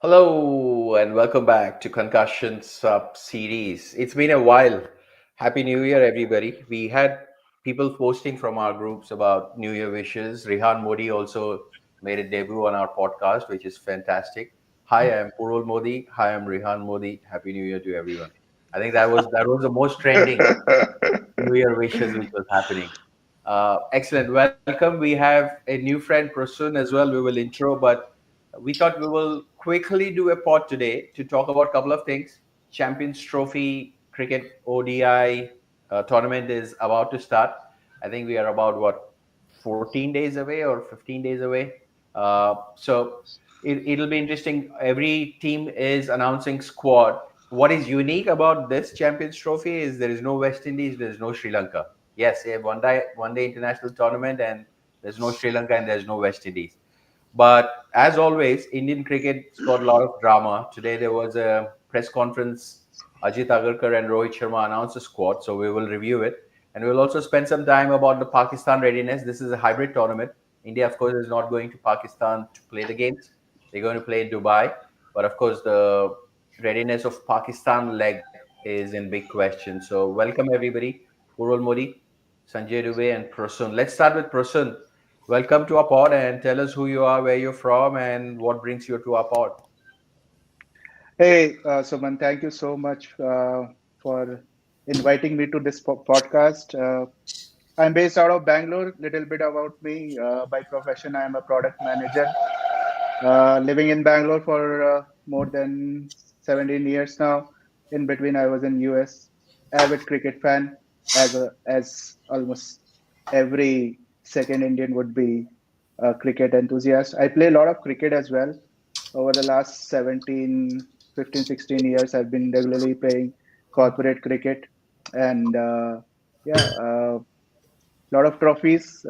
Hello and welcome back to Concussion Sub Series. It's been a while. Happy New Year, everybody. We had people posting from our groups about New Year wishes. Rihan Modi also made a debut on our podcast, which is fantastic. Hi, I'm Purul Modi. Hi, I'm Rihan Modi. Happy New Year to everyone. I think that was the most trending New Year wishes which was happening. Excellent. Welcome. We have a new friend, Prasoon, as well. We will intro, but we thought we will quickly do a pod today to talk about a couple of things. Champions Trophy Cricket ODI tournament is about to start. I think we are about 14 days away or 15 days away. So it'll be interesting. Every team is announcing squad. What is unique about this Champions Trophy is there is no West Indies, there is no Sri Lanka. Yes, a one day international tournament, and there's no Sri Lanka and there's no West Indies. But as always, Indian cricket's got a lot of drama. Today there was a press conference. Ajit Agarkar and Rohit Sharma announced a squad, so we will review it. And we'll also spend some time about the Pakistan readiness. This is a hybrid tournament. India, of course, is not going to Pakistan to play the games. They're going to play in Dubai. But of course, the readiness of Pakistan leg is in big question. So welcome everybody. Purul Modi, Sanjay Dubey, and Prasoon. Let's start with Prasoon. Welcome to our pod and tell us who you are, where you're from, and what brings you to our pod. Hey, Suman, thank you so much for inviting me to this podcast. I'm based out of Bangalore. Little bit about me. By profession, I am a product manager. Living in Bangalore for more than 17 years now. In between, I was in US. Avid cricket fan, as almost every second Indian would be a cricket enthusiast. I play a lot of cricket as well. Over the last 17, 15, 16 years, I've been regularly playing corporate cricket, and yeah, a lot of trophies.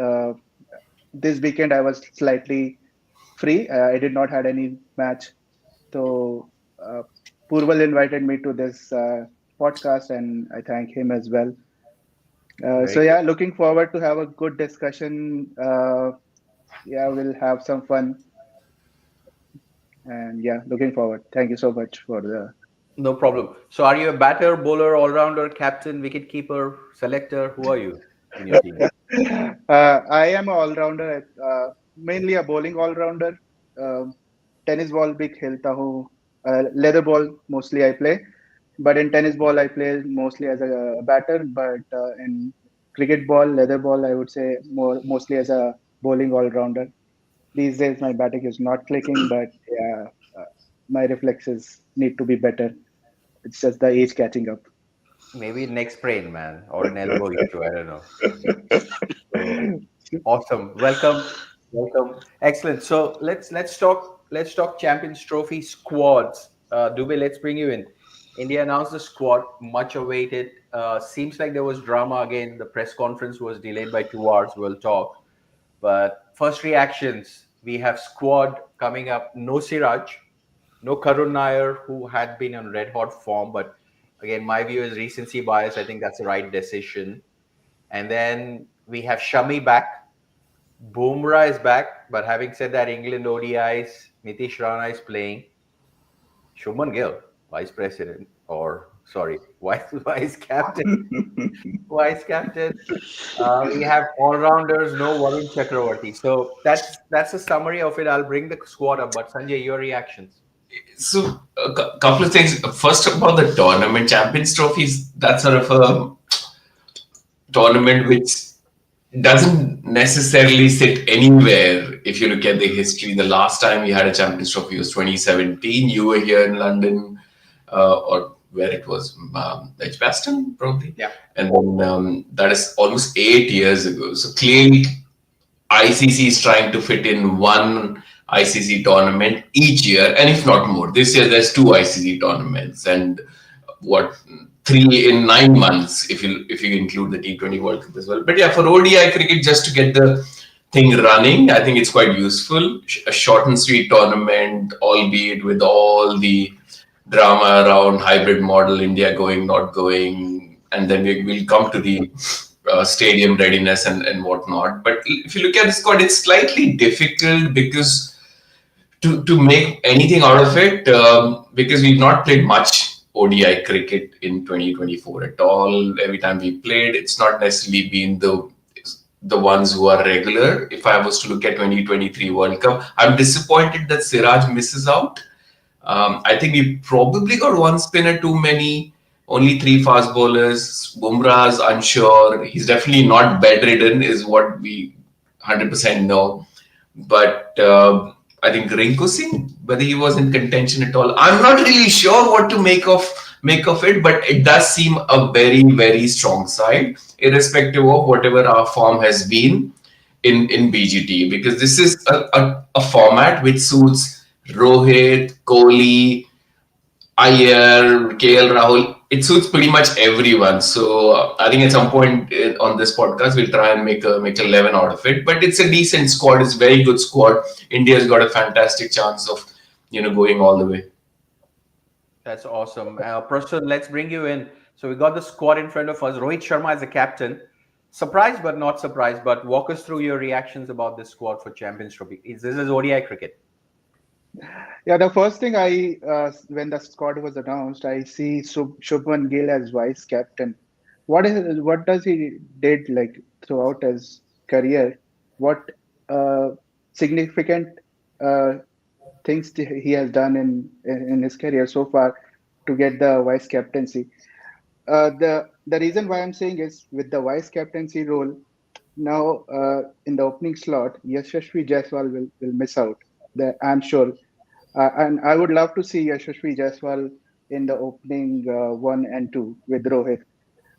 This weekend, I was slightly free. I did not had any match, so Purval invited me to this podcast, and I thank him as well. So Very good. yeah, looking forward to have a good discussion. Yeah, we'll have some fun, and yeah, looking forward. Thank you so much for the. No problem. So, are you a batter, bowler, all rounder, captain, wicket keeper, selector? Who are you in your team? I am a all-rounder, mainly a bowling all-rounder. Um tennis ball भी खेलता हूँ. Leather ball mostly I play, but in tennis ball I play mostly as a batter. But in cricket ball, leather ball, I would say mostly as a bowling all-rounder. These days my batting is not clicking, but yeah, my reflexes need to be better. It's just the age catching up. Maybe neck sprain, man, or an elbow issue. I don't know. So awesome. Welcome. Excellent. So let's talk Champions Trophy squads. Dubey, let's bring you in. India announced the squad, much awaited. Seems like there was drama again. The press conference was delayed by 2 hours. We'll talk. But first reactions, we have squad coming up. No Siraj, no Karun Nair, who had been on red hot form. But again, my view is recency bias. I think that's the right decision. And then we have Shami back. Bumrah is back. But having said that, England ODIs, Nitish Rana is playing. Shubman Gill, vice president, or sorry, vice captain. Vice captain. We have all rounders, no Varun Chakravarti. So that's a summary of it. I'll bring the squad up. But Sanjay, your reactions. So, a couple of things. First, about the tournament, Champions Trophies, that's sort of a tournament which doesn't necessarily sit anywhere. If you look at the history, the last time we had a Champions Trophy was 2017. You were here in London, or where it was, Edgbaston, probably. Yeah. And then that is almost 8 years ago. So clearly, ICC is trying to fit in one ICC tournament each year, and if not more. This year there's two ICC tournaments, and what, three in 9 months if you include the T20 World Cup as well. But yeah, for ODI cricket, just to get the thing running, I think it's quite useful. A short and sweet tournament, albeit with all the drama around hybrid model, India going, not going, and then we'll come to the stadium readiness and whatnot. But if you look at the squad, it's slightly difficult because to make anything out of it, because we've not played much ODI cricket in 2024 at all. Every time we played, it's not necessarily been the ones who are regular. If I was to look at 2023 World Cup, I'm disappointed that Siraj misses out. I think we probably got one spinner too many, only three fast bowlers. Bumrah's unsure. He's definitely not bedridden, is what we 100% know. But I think Rinku Singh, whether he was in contention at all, I'm not really sure what to make of it. But it does seem a very very strong side, irrespective of whatever our form has been in BGT, because this is a format which suits Rohit, Kohli, Iyer, KL Rahul. It suits pretty much everyone. So I think at some point on this podcast we'll try and make a 11 out of it. But it's a decent squad. It's a very good squad. India's got a fantastic chance of going all the way. That's awesome. Prasoon, let's bring you in. So we got the squad in front of us. Rohit Sharma is the captain. Surprised but not surprised. But walk us through your reactions about this squad for Champions Trophy. This is ODI cricket. Yeah, the first thing when the squad was announced, I see Shubman Gill as vice captain. What does he did like throughout his career? What uh, significant uh, things he has done in his career so far to get the vice captaincy? The reason why I'm saying is with the vice captaincy role now in the opening slot, Yashasvi Jaiswal will miss out. I'm sure and I would love to see Yashasvi Jaiswal in the opening one and two with Rohit.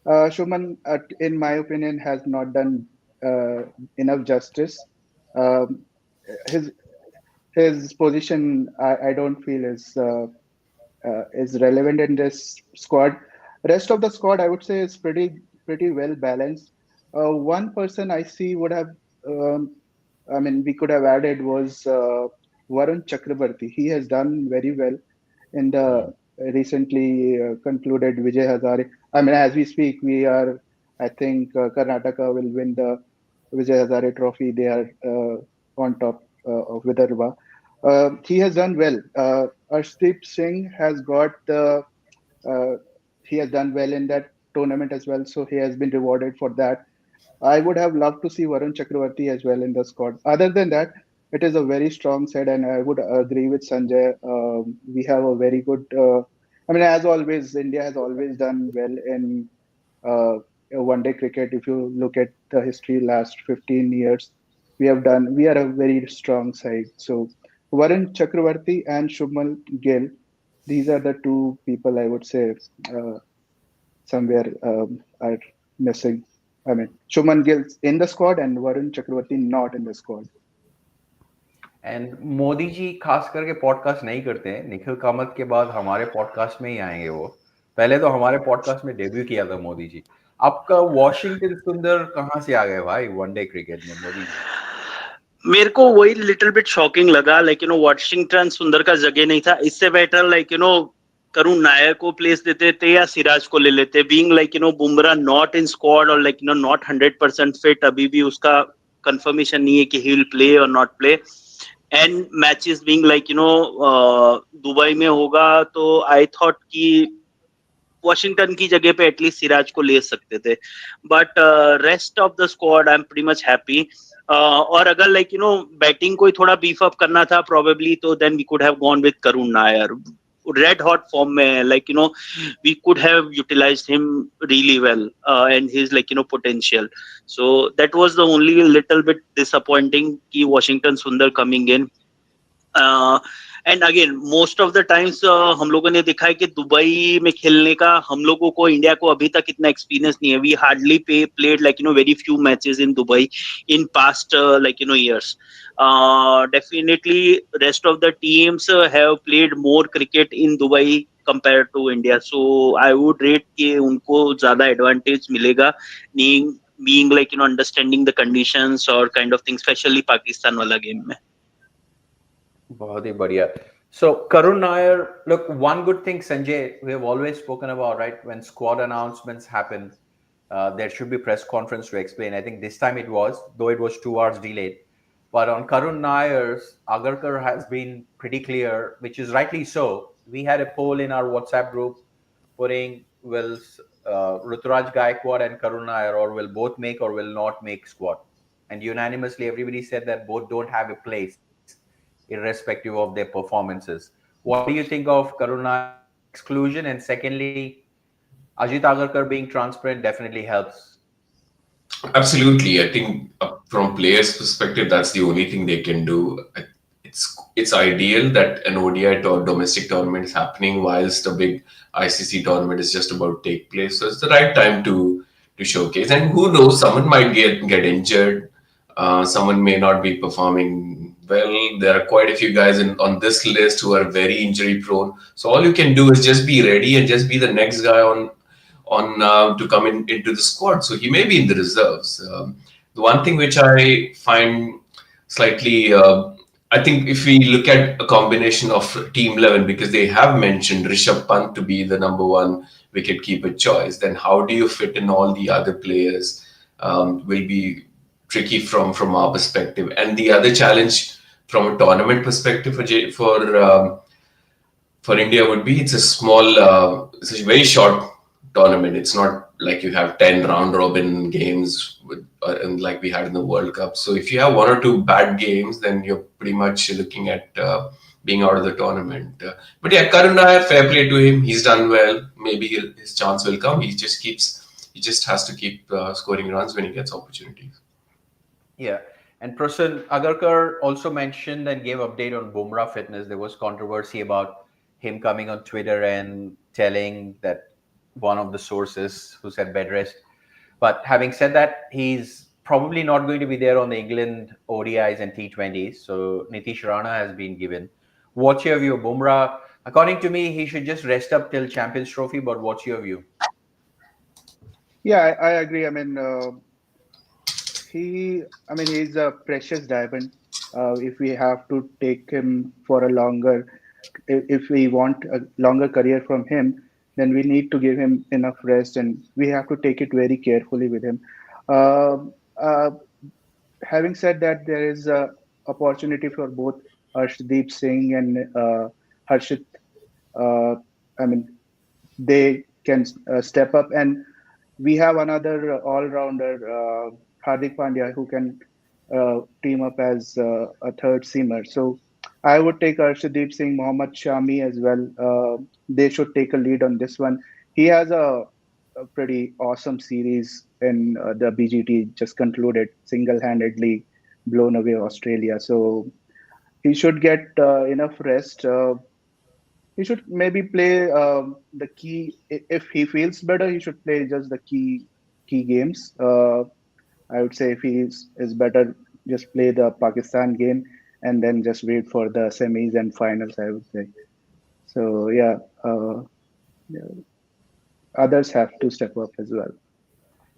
Shuman, in my opinion, has not done uh, enough justice. Um, his his position, I don't feel is relevant in this squad. Rest of the squad, I would say, is pretty well balanced. One person I see would have, um, I mean, we could have added was Varun Chakrabarti. He has done very well in the recently concluded Vijay Hazare. I mean, as we speak, I think, Karnataka will win the Vijay Hazare Trophy. They are on top of Vidarbha. He has done well. Arshdeep Singh has got uh, he has done well in that tournament as well, so he has been rewarded for that. I would have loved to see Varun Chakravarti as well in the squad. Other than that, it is a very strong side, and I would agree with Sanjay. We have a very good. I mean, as always, India has always done well in uh, one-day cricket. If you look at the history, last 15 years, we are a very strong side. So, Varun Chakravarti and Shubman Gill, these are the two people I would say uh, somewhere are missing. I mean, Shubman Gill's in the squad and Varun Chakravarti not in the squad. And Modi ji खास करके podcast नहीं करते हैं. निखिल कामत के बाद हमारे podcast में ही आएंगे वो. पहले तो हमारे पॉडकास्ट में डेब्यू किया था मोदी जी. आपका वॉशिंगटन सुंदर कहाँ से आ गए भाई वनडे क्रिकेट में मोदी जी? मेरे को वही लिटिल बिट शॉकिंग लगा, लाइक वॉशिंगटन सुंदर का जगह नहीं था. इससे बेटर करुण नायर को प्लेस देते थे या सिराज को ले लेते. Being Bumrah not in squad और नॉट 100% फिट, अभी भी उसका कंफर्मेशन नहीं है कि ही विल प्ले और not play. And matches being Dubai में होगा, तो आई थॉट कि वॉशिंगटन की जगह पे एटलीस्ट सिराज को ले सकते थे. But rest of the squad I am pretty much happy. और अगर बैटिंग को थोड़ा बीफ अप करना था प्रोबेबली, तो then we could have gone with Karun Nair. Red hot form में we could have utilized him really well, and his potential. So that was the only little bit disappointing ki Washington Sundar coming in. And again most of the times हम लोगों ने देखा है कि Dubai में खेलने का हम लोगों को, इंडिया को अभी तक इतना एक्सपीरियंस नहीं है. We hardly played very few matches in Dubai in past years. Definitely rest of the teams have played more cricket in Dubai compared to India, so I would rate कि उनको ज्यादा advantage मिलेगा being understanding the conditions or kind of thing, especially Pakistan वाला game में. बहुत ही बढ़िया. So Karun Nair, look, one good thing, Sanjay, we have always spoken about, right? When squad announcements happen, there should be press conference to explain. I think this time it was, though it was 2 hours delayed. But on Karun Nair's, Agarkar has been pretty clear, which is rightly so. We had a poll in our WhatsApp group putting will Ruturaj Gaikwad and Karun Nair or will both make or will not make squad. And unanimously, everybody said that both don't have a place, irrespective of their performances. What do you think of Karun Nair's exclusion? And secondly, Ajit Agarkar being transparent definitely helps. Absolutely. I think from players' perspective, that's the only thing they can do. It's ideal that an ODI or domestic tournament is happening whilst a big ICC tournament is just about to take place. So it's the right time to showcase. And who knows, someone might get injured. Someone may not be performing well. There are quite a few guys on this list who are very injury prone. So all you can do is just be ready and just be the next guy on to come into the squad. So he may be in the reserves. The one thing which I find slightly, I think if we look at a combination of team 11, because they have mentioned Rishabh Pant to be the number one wicket-keeper choice, then how do you fit in all the other players will be tricky from our perspective. And the other challenge from a tournament perspective for India would be it's a small, it's a very short tournament. It's not like you have 10 round robin games and like we had in the World Cup. So if you have one or two bad games, then you're pretty much looking at being out of the tournament. But yeah, Karun Nair, fair play to him. He's done well. Maybe his chance will come. He just has to keep scoring runs when he gets opportunities. Yeah. And Prasoon, Agarkar also mentioned and gave update on Bumrah fitness. There was controversy about him coming on Twitter and telling that one of the sources who said bed rest. But having said that, he's probably not going to be there on the England ODIs and T20s. So Nitish Rana has been given. What's your view, Bumrah? According to me, he should just rest up till Champions Trophy. But what's your view? Yeah, I agree. I mean, he's a precious diamond. If we have to take him for a longer, if we want a longer career from him, then we need to give him enough rest, and we have to take it very carefully with him. Uh, uh, Having said that, there is a opportunity for both Arshdeep Singh and Harshit. Uh, I mean, they can step up, and we have another all-rounder, Hardik Pandya, who can team up as a third seamer. So I would take Arshdeep Singh, Mohammad Shami as well. They should take a lead on this one. He has a pretty awesome series in the BGT, just concluded, single-handedly blown away Australia. So he should get enough rest. He should maybe play the key. If he feels better, he should play just the key games. I would say if is better, just play the Pakistan game and then just wait for the semis and finals, I would say. So yeah, yeah, others have to step up as well.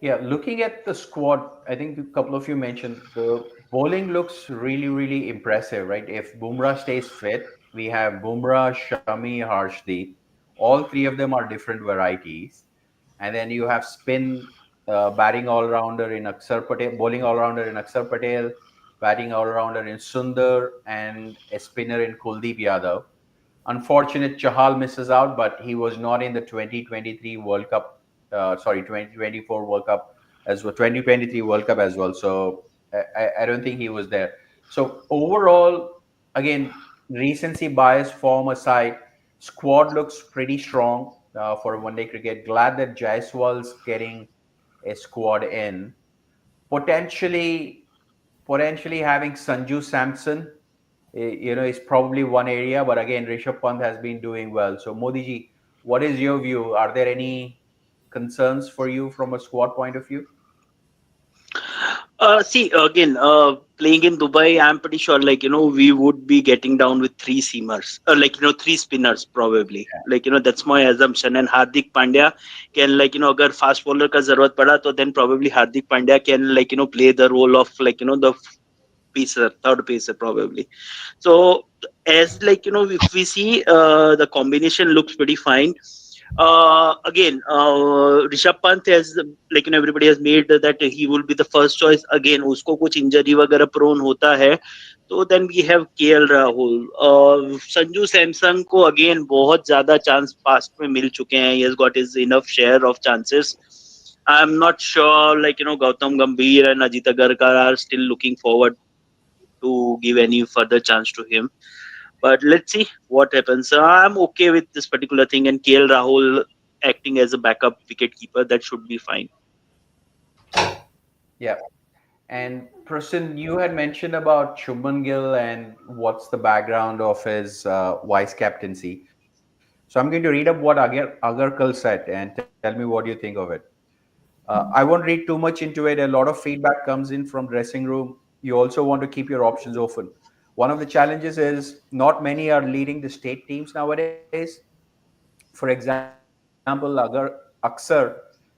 Yeah, looking at the squad, I think a couple of you mentioned the bowling looks really, really impressive, right? If Bumrah stays fit, we have Bumrah, Shami, Harshdeep. All three of them are different varieties. And then you have spin batting all rounder in Akshar Patel, bowling all rounder in Akshar Patel, batting all rounder in Sundar, and a spinner in Kuldeep Yadav. Unfortunate Chahal misses out, but he was not in the 2023 World Cup. Sorry, 2024 World Cup as well, 2023 World Cup as well. So I don't think he was there. So overall, again, recency bias form aside, squad looks pretty strong for one-day cricket. Glad that Jaiswal's getting a squad in. Potentially, potentially having Sanju Samson is probably one area, but again, Rishabh Pant has been doing well. So, Modi ji, what is your view? Are there any concerns for you from a squad point of view? See, again, playing in Dubai, I'm pretty sure, we would be getting down with three seamers, three spinners probably. That's my assumption. And Hardik Pandya can, agar fast bowler ka zarurat pada, to then probably Hardik Pandya can, play the role of, the pacer, third pacer probably. So, as, if we see, the combination looks pretty fine. Again, Rishabh Pant has, like, everybody has made that he will be the first choice. Again, उसको कुछ injury वगैरह prone होता है, तो then we have KL Rahul. Sanju Samsung को again बहुत ज्यादा chance past में मिल चुके हैं. He has got his enough share of chances. I'm not sure, like, Gautam Gambhir and Ajit Agarkar are still looking forward to give any further chance to him. But let's see what happens. I'm okay with this particular thing, and KL Rahul acting as a backup wicket keeper, that should be fine. Yeah. And Prasoon, you had mentioned about Shubman Gill and what's the background of his vice captaincy. So I'm going to read up what Agarkal said and tell me what you think of it. I won't read too much into it. A lot of feedback comes in from dressing room. You also want to keep your options open. One of the challenges is not many are leading the state teams nowadays. For example, Aksar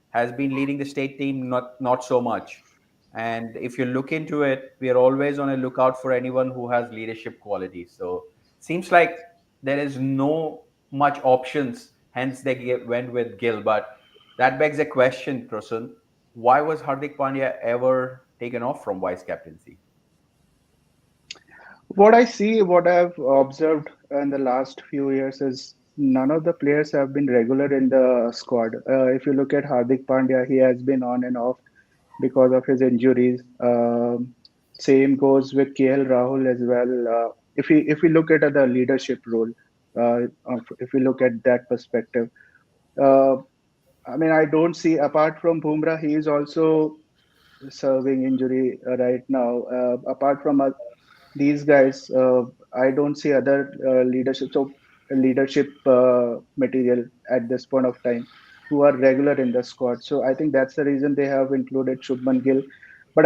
has been leading the state team, not so much. And if you look into it, we are always on a lookout for anyone who has leadership qualities. So seems like there is no much options. Hence, they went with Gill. But that begs a question, Prasun. Why was Hardik Pandya ever taken off from vice captaincy? What I see, what I've observed in the last few years is none of the players have been regular in the squad. If you look at Hardik Pandya, he has been on and off because of his injuries. Same goes with KL Rahul as well. If we look at the leadership role, if we look at that perspective, uh, I mean, I don't see apart from Bumrah, he is also serving injury right now. Apart from these guys, I don't see other leadership material at this point of time who are regular in the squad. So I think that's the reason they have included Shubman Gill. But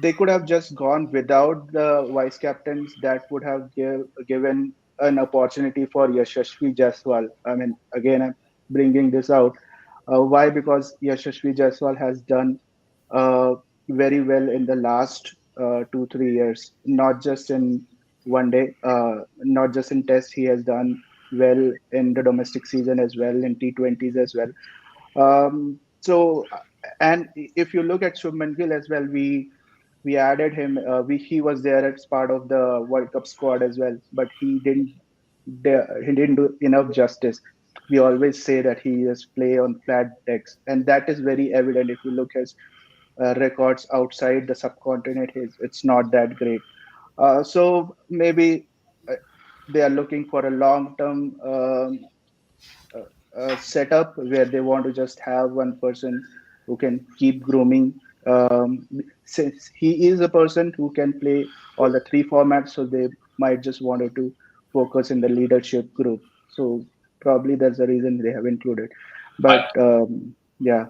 they could have just gone without the vice captains. That would have given an opportunity for Yashasvi Jaiswal. I mean, again, I'm bringing this out. Why? Because Yashasvi Jaiswal has done uh, very well in the last 2 3 years, not just in one day, not just in test. He has done well in the domestic season as well, in T20s as well. And if you look at Shubman Gill as well, we added him. He was there as part of the World Cup squad as well, but he didn't do enough justice. We always say that he just play on flat decks, and that is very evident if you look at records outside the subcontinent. It's not that great. So maybe uh, they are looking for a long-term setup where they want to just have one person who can keep grooming. Since he is a person who can play all the three formats, so they might just wanted to focus in the leadership group. So probably that's the reason they have included. But I, yeah,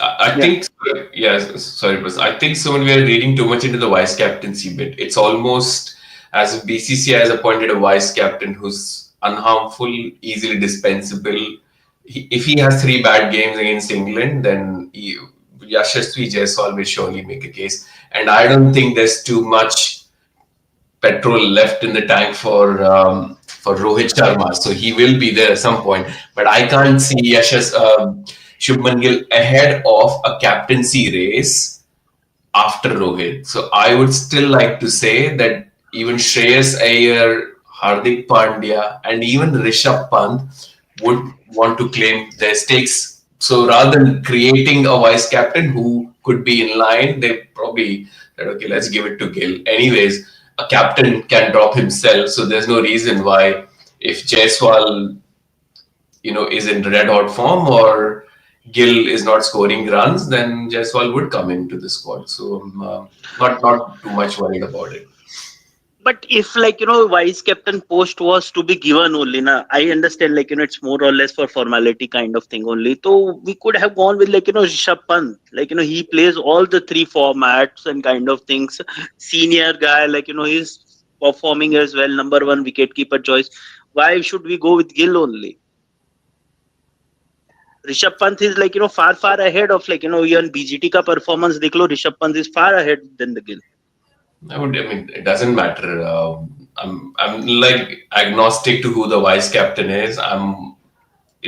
I yeah. think, yes, sorry, Pras. I think so when we are reading too much into the vice captaincy bit, it's almost as if BCCI has appointed a vice captain who's unharmful, easily dispensable. If he has three bad games against England, then Yashasvi Jaiswal will surely make a case. And I don't think there's too much petrol left in the tank for Rohit Sharma, so he will be there at some point. But I can't see Shubman Gill ahead of a captaincy race after Rohit. So I would still like to say that even Shreyas Iyer, Hardik Pandya, and even Rishabh Pant would want to claim their stakes. So rather than creating a vice captain who could be in line, they probably said, okay, let's give it to Gill. Anyways, a captain can drop himself, so there's no reason why if Jaiswal, is in red hot form or Gill is not scoring runs, then Jaiswal would come into the squad. So I'm not too much worried about it. But if, like, vice captain post was to be given only, na, I understand, like, it's more or less for formality kind of thing only. So we could have gone with, like, Rishabh Pant. Like, he plays all the three formats and kind of things. Senior guy, like, he's performing as well, number one wicketkeeper choice. Why should we go with Gill only? Rishabh Pant is, like, far ahead of, like, even BGT ka performance. Dekh lo, Rishabh Pant is far ahead than the Gill. I mean, it doesn't matter. I'm like agnostic to who the vice captain is. I'm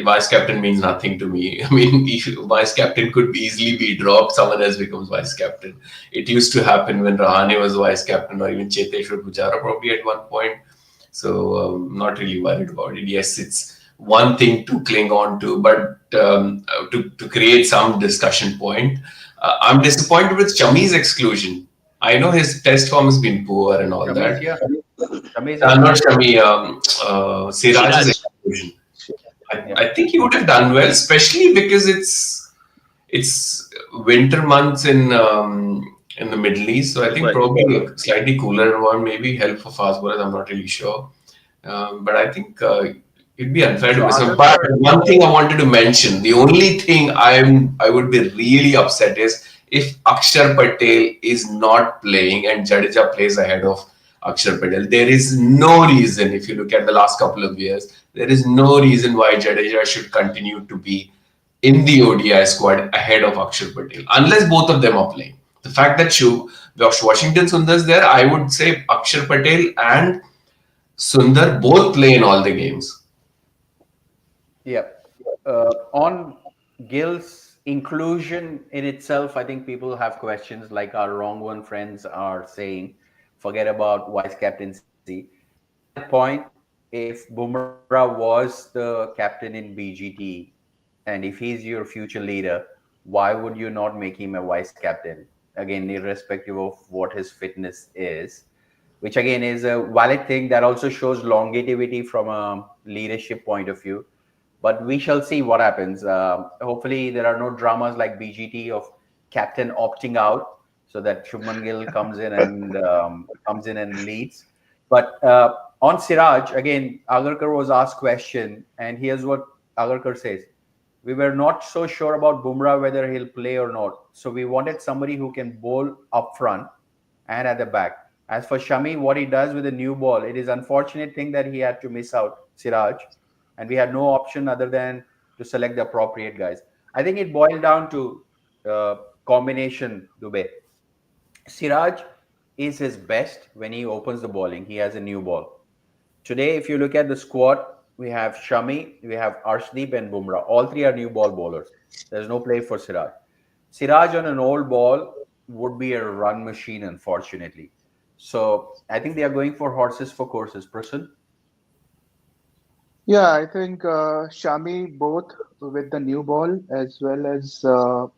vice captain means nothing to me. I mean, if vice captain could easily be dropped, someone else becomes vice captain. It used to happen when Rahane was vice captain, or even Cheteshwar Pujara probably at one point. So not really worried about it. Yes, it's one thing to cling on to, but to create some discussion point. I'm disappointed with Chami's exclusion. I know his test form has been poor and all Shami's that. here. Shami's here. Not Shami, Siraj's Siraj. exclusion. I, Yeah. I think he would have done well, especially because it's winter months in the Middle East. So I think Right. probably a slightly cooler one, maybe help for fast bowlers. I'm not really sure, but I think it'd be unfair to So miss him. But Agarkar, one thing I wanted to mention: the only thing I would be really upset is if Akshar Patel is not playing and Jadeja plays ahead of Akshar Patel. There is no reason, if you look at the last couple of years, there is no reason why Jadeja should continue to be in the ODI squad ahead of Akshar Patel, unless both of them are playing. The fact that Washington Sundar's there, I would say Akshar Patel and Sundar both play in all the games. yeah. On Gill's inclusion in itself, I think people have questions like our wrong one friends are saying, forget about vice captaincy. To that point, if Bumrah was the captain in BGT and if he's your future leader, why would you not make him a vice captain? Again, irrespective of what his fitness is, which again is a valid thing that also shows longevity from a leadership point of view. But we shall see what happens. Hopefully, there are no dramas like BGT of captain opting out, so that Shubman Gill comes in and leads. But on Siraj, again, Agarkar was asked question, and here's what Agarkar says: we were not so sure about Bumrah whether he'll play or not, so we wanted somebody who can bowl up front and at the back. As for Shami, what he does with the new ball, it is unfortunate thing that he had to miss out Siraj, and we had no option other than to select the appropriate guys. I think it boiled down to uh, combination. Dubey, Siraj is his best when he opens the bowling. He has a new ball. Today, if you look at the squad, we have Shami, we have Arshdeep, and Bumrah. All three are new ball bowlers. There's no play for Siraj. Siraj on an old ball would be a run machine, unfortunately. So I think they are going for horses for courses. Prasoon? Yeah, I think Shami both with the new ball as well as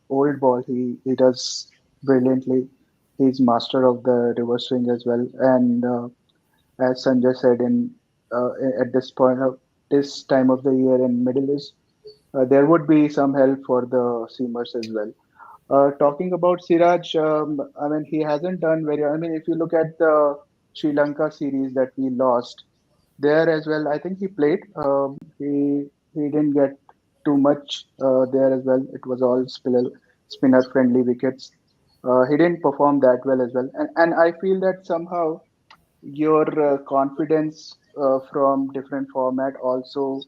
old ball, he does brilliantly. He's master of the reverse swing as well. And as Sanjay said, in at this point of this time of the year in Middle East, there would be some help for the seamers as well. Talking about Siraj, I mean, he hasn't done very. I mean, if you look at the Sri Lanka series that we lost, there as well, I think he played. He didn't get too much there as well. It was all spinner friendly wickets. He didn't perform that well as well, and I feel that somehow your confidence from different format also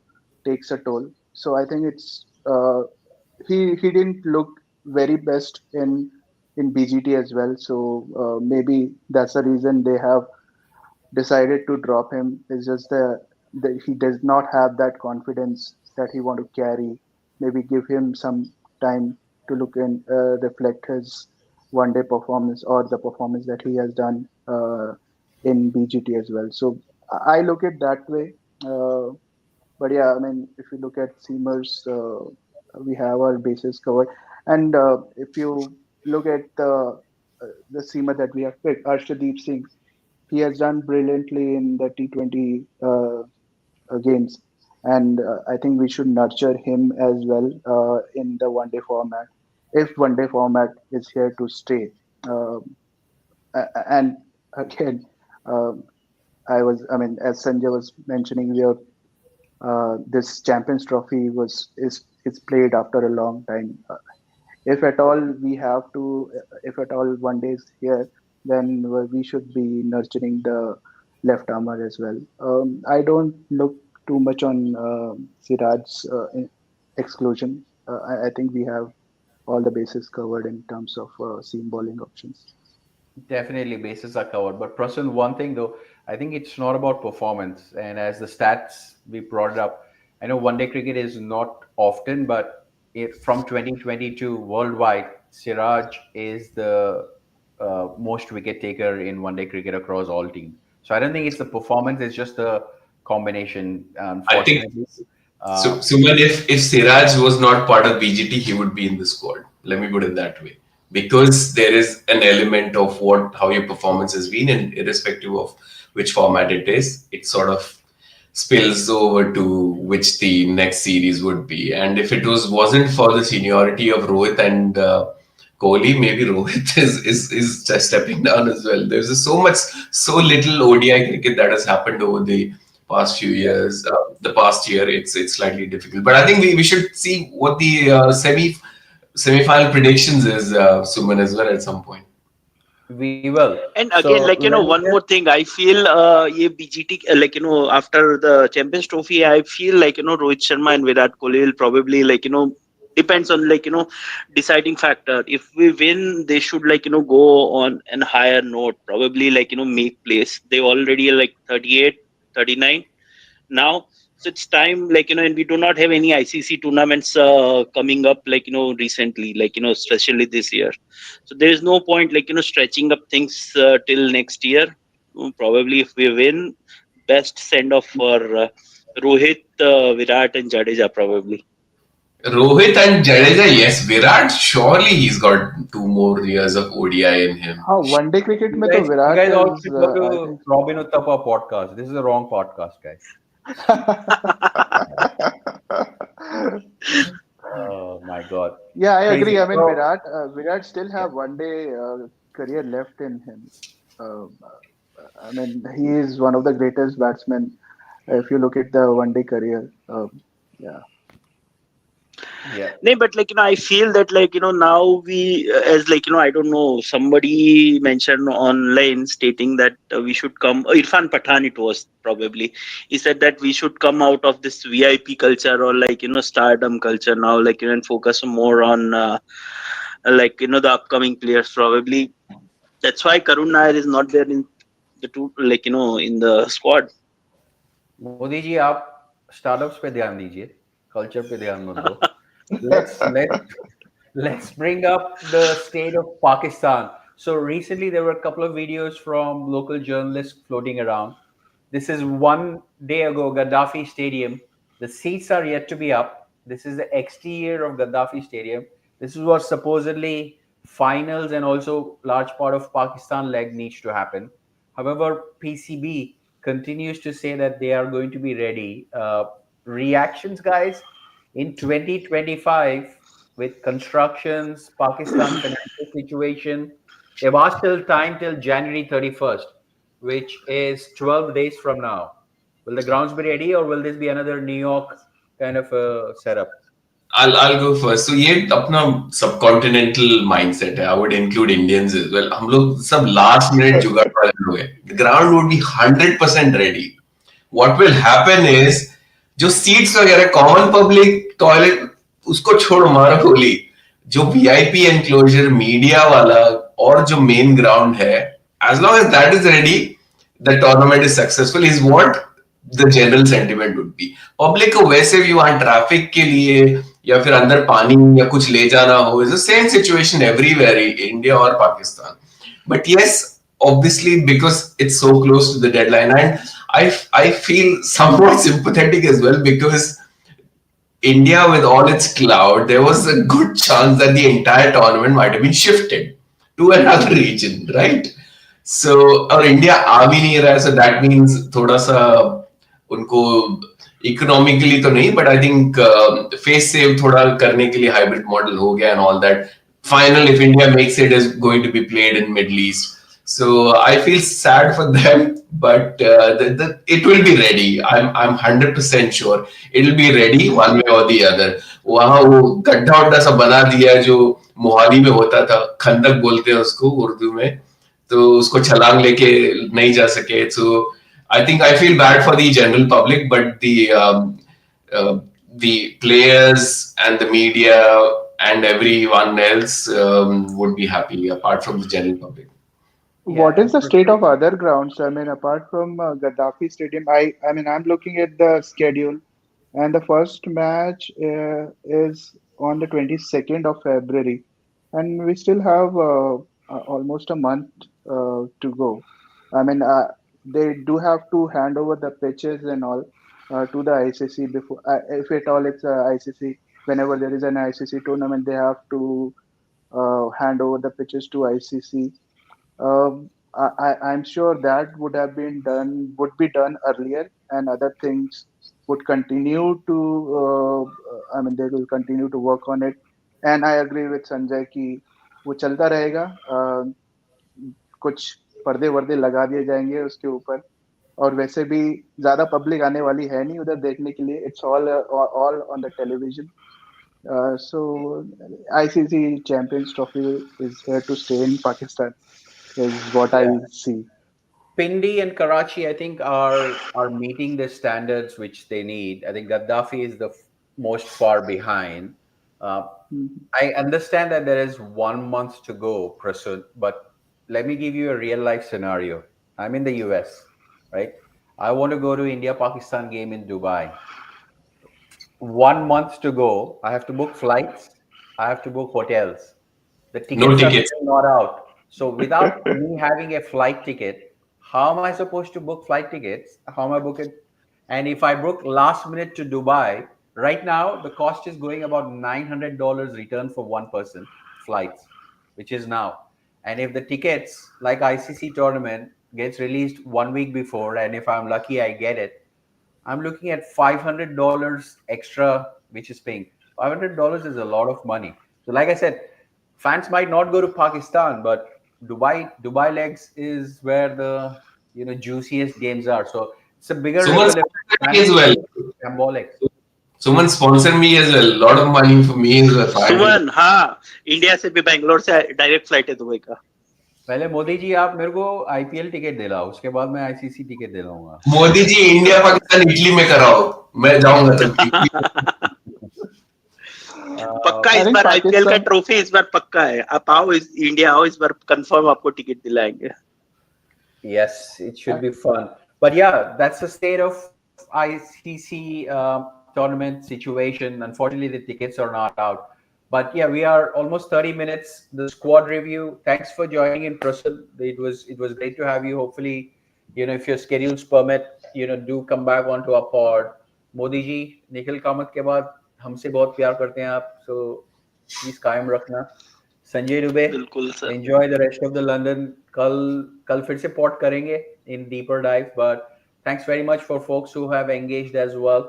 takes a toll. So I think it's he didn't look very best in BGT as well. So maybe that's the reason they have decided to drop him. Is just the he does not have that confidence that he want to carry. Maybe give him some time to look and reflect his one day performance or the performance that he has done in BGT as well. So I look at that way. But yeah, I mean, if you look at seamers, we have our bases covered. And if you look at the seamer that we have picked, Arshdeep Singh, he has done brilliantly in the T20 games, and I think we should nurture him as well in the one day format, if one day format is here to stay. Um, and again, um I mean, as Sanjay was mentioning, we are this Champions Trophy is played after a long time. If at all we have to, if at all one day is here, then we should be nurturing the left armor as well. I don't look too much on Siraj's exclusion. I think we have all the bases covered in terms of seam bowling options. Definitely, bases are covered. But Prasun, one thing though, I think it's not about performance. And as the stats we brought it up, I know one day cricket is not often, but from 2022 worldwide, Siraj is the most wicket taker in one day cricket across all teams. So I don't think it's the performance; it's just the combination. I think Unfortunately, so. uh, Suman, if Siraj was not part of BGT, he would be in the squad. Let me put it that way, because there is an element of what how your performance has been, and irrespective of which format it is, it sort of spills over to which the next series would be. And if it wasn't for the seniority of Rohit and Kohli, maybe Rohit is just stepping down as well. There's just so little ODI cricket that has happened over the past few yeah, years. The past year, it's slightly difficult. But I think we should see what the semi-final predictions is, Suman, as well at some point. we will. And again, So like let me one just more thing, I feel ye BGT, like after the Champions Trophy, I feel like Rohit Sharma and Virat Kohli will probably depends on deciding factor. If we win, they should go on an higher note, probably make place. They already are like 38, 39 now. So it's time, and we do not have any ICC tournaments coming up, recently, especially this year. So there is no point, stretching up things till next year. Probably if we win, best send off for Rohit, Virat, and Jadeja, probably. Rohit and Jadeja, yes. Virat, surely he's got 2 more years of ODI in him. हाँ one day cricket में तो you Virat guys all is should go I to think Robin Uttapa podcast. This is the wrong podcast, guys. Oh my God, Yeah, I agree. crazy. I mean, So Virat still yeah. have one day career left in him. Uh, I mean, he is one of the greatest batsmen. If you look at the one day career, yeah. Yeah. No, but I feel that now we as I don't know, somebody mentioned online stating that we should come. Irfan Pathan, it was probably, he said that we should come out of this VIP culture or stardom culture now, and focus more on the upcoming players. Probably that's why Karun Nair is not there in the two in the squad. Modi ji आप startups पे ध्यान दीजिए, culture पे ध्यान मत दो. Let's bring up the state of Pakistan. So recently there were a couple of videos from local journalists floating around. This is one day ago, Gaddafi Stadium. The seats are yet to be up. This is the exterior of Gaddafi Stadium. This is what supposedly finals and also large part of Pakistan leg needs to happen. However, PCB continues to say that they are going to be ready. Reactions, guys, in 2025 with constructions, Pakistan financial situation. They've asked till time till January 31st, which is 12 days from now. Will the grounds be ready or will this be another New York kind of a setup? I'll go first. So ये अपना subcontinental mindset है. I would include Indians as well. हम लोग सब last minute जुगाड़ वाले लोग हैं. The ground would be 100% ready. What will happen is जो seats वगैरह common public toilet उसको छोड़ मारो गोली. जो VIP enclosure media वाला और जो main ground है, as long as that is ready, the tournament is successful. Is what the general sentiment would be. Public को वैसे भी वहाँ ट्रैफिक के लिए या फिर अंदर पानी या कुछ ले जाना हो, is the same situation everywhere in India or Pakistan. But yes, obviously because it's so close to the deadline, and I feel somewhat sympathetic as well because India with all its cloud, there was a good chance that the entire tournament might have been shifted to another region, right? So और India आ भी नहीं रहा है, so that means थोड़ा सा उनको economically तो नहीं, but I think face save थोड़ा करने के लिए हाइब्रिड मॉडल हो गया and all that. Final, if India makes it, is going to be played in Middle East. So I feel sad for them, but it will be ready. I'm 100% sure it'll be ready one way or the other. वहाँ वो गड्ढा वड्ढा सा बना दिया है जो मोहाली में होता था, खंदक बोलते हैं उसको उर्दू में. तो उसको छलांग लेके नहीं जा सके. So I think I feel bad for the general public, but uh, the players and the media and everyone else would be happy apart from the general public. What Yeah, is and the for state sure. of other grounds? I mean, apart from Gaddafi Stadium, I mean, I'm looking at the schedule. and the first match is on the 22nd of February, and we still have almost a month to go. I mean, they do have to hand over the pitches and all to the ICC before, if at all it's ICC. Whenever there is an ICC tournament, they have to hand over the pitches to ICC. I'm sure that would be done earlier, and other things would continue to. I mean, they will continue to work on it. And I agree with Sanjay कि वो चलता रहेगा. कुछ पर्दे वर्दे लगा दिए जाएंगे उसके ऊपर. और वैसे भी ज्यादा पब्लिक आने वाली है नहीं उधर देखने के लिए. It's all on the television. So ICC Champions Trophy is here to stay in Pakistan, is what I Yeah. see. Pindi and Karachi, I think, are meeting the standards which they need. I think Gaddafi is the most far behind. Uh, Mhm. I understand that there is 1 month to go, Prasoon, but let me give you a real life scenario. I'm in the US, right? I want to go to India Pakistan game in Dubai. 1 month to go. I have to book flights. I have to book hotels. The No tickets are tickets. still not out. So without me having a flight ticket, how am I supposed to book flight tickets? How am I booking? And if I book last minute to Dubai, right now the cost is going about $900 return for one person flights, which is now. And if the tickets like ICC tournament gets released 1 week before, and if I'm lucky I get it, I'm looking at $500 extra, which is paying. $500 is a lot of money. So, like I said, fans might not go to Pakistan, but Dubai legs is where the juiciest games are. So it's a bigger Suman ripple effect. sponsored me Fans as will well. be symbolic. Suman sponsored me as well. A lot of money for me as well. 500. सुमन हाँ India से भी बैंगलोर से direct flight है Dubai का. पहले मोदी जी आप मेरे को आईपीएल टिकट दिलाओ, उसके बाद मैं ICC ticket दिलाऊंगा. Modi ji India Pakistan Italy में कराओ. मैं जाऊंगा तब. पक्का I इस think बार आईपीएल का Pakistan. ट्रॉफी इस बार पक्का है. आप आओ इंडिया आओ इस बार कंफर्म आपको टिकट दिलाएंगे. Yes, it I, should be fun. But yeah, that's the state of ICC tournament situation. Unfortunately, the tickets are not out. But yeah, we are almost 30 minutes. The squad review. Thanks for joining in person. It was great to have you. Hopefully, if your schedules permit, do come back onto our pod. Modi ji, Nikhil Kamath के बाद हमसे बहुत प्यार करते हैं आप. So please कायम रखना. संजय दुबे, बिल्कुल sir. enjoy the rest of the London. कल फिर से पॉट करेंगे in deeper dive, but thanks very much for folks who have engaged as well.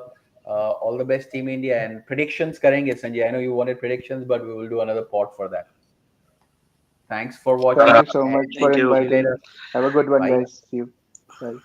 All the best Team India, and predictions करेंगे Sanjay. I know you wanted predictions, but we will do another pod for that. Thanks for thank watching you so much and for thank you. see you inviting. later. Have a good one, Bye. guys. See you. Bye.